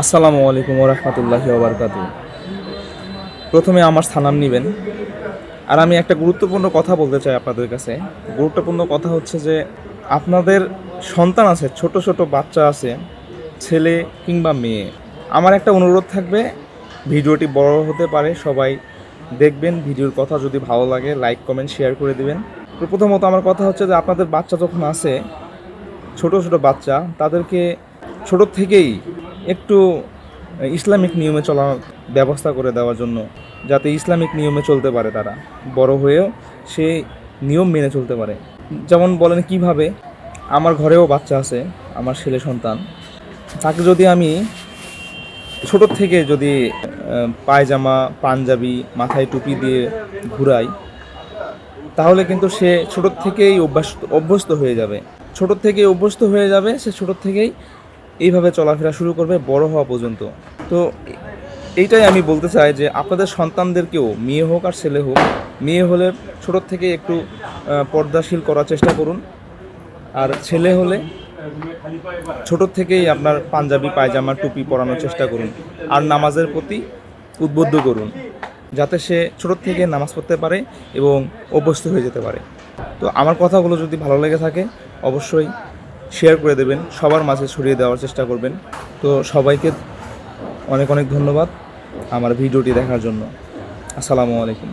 আসসালামু আলাইকুম ওয়া রাহমাতুল্লাহি ওয়া বারাকাতুহু। প্রথমে আমার সালাম নিবেন। আর আমি একটা গুরুত্বপূর্ণ কথা বলতে চাই আপনাদের কাছে। গুরুত্বপূর্ণ কথা হচ্ছে যে আপনাদের সন্তান আছে, ছোট, ছোট বাচ্চা আছে, ছেলে কিংবা মেয়ে। আমার একটা অনুরোধ থাকবে, ভিডিওটি বড় হতে পারে, সবাই দেখবেন। ভিডিওর কথা যদি ভালো লাগে লাইক, কমেন্ট, শেয়ার করে দিবেন। তো প্রথমত আমার কথা হচ্ছে যে আপনাদের বাচ্চা যখন আছে, ছোট, ছোট বাচ্চা, তাদেরকে ছোট থেকেই একটু ইসলামিক নিয়মে চলার ব্যবস্থা করে দেওয়ার জন্য, যাতে ইসলামিক নিয়মে চলতে পারে তারা, বড় হয়েও সে নিয়ম মেনে চলতে পারে। যেমন বলেন কিভাবে, আমার ঘরেও বাচ্চা আছে, আমার ছেলে সন্তান। তাকে যদি আমি ছোটোর থেকে যদি পায়জামা, পাঞ্জাবি, মাথায় টুপি দিয়ে ঘুরাই, তাহলে কিন্তু সে ছোটোর থেকেই অভ্যস্ত হয়ে যাবে। ছোটোর থেকেই অভ্যস্ত হয়ে যাবে, সে ছোটোর থেকেই এইভাবে চলাফেরা শুরু করবে বড় হওয়া পর্যন্ত। তো এইটাই আমি বলতে চাই যে আপনাদের সন্তানদেরকেও, মেয়ে হোক আর ছেলে হোক, মেয়ে হলে ছোটোর থেকে একটু পর্দাশীল করার চেষ্টা করুন। আর ছেলে হলে ছোটোর থেকেই আপনার পাঞ্জাবি, পায়জামা, টুপি পরানোর চেষ্টা করুন। আর নামাজের প্রতি উদ্বুদ্ধ করুন, যাতে সে ছোটোর থেকে নামাজ পড়তে পারে এবং অভ্যস্ত হয়ে যেতে পারে। তো আমার কথাগুলো যদি ভালো লেগে থাকে অবশ্যই শেয়ার করে দেবেন, সবার মাঝে ছড়িয়ে দেওয়ার চেষ্টা করবেন। তো সবাইকে অনেক অনেক ধন্যবাদ আমার ভিডিওটি দেখার জন্য। আসসালামু আলাইকুম।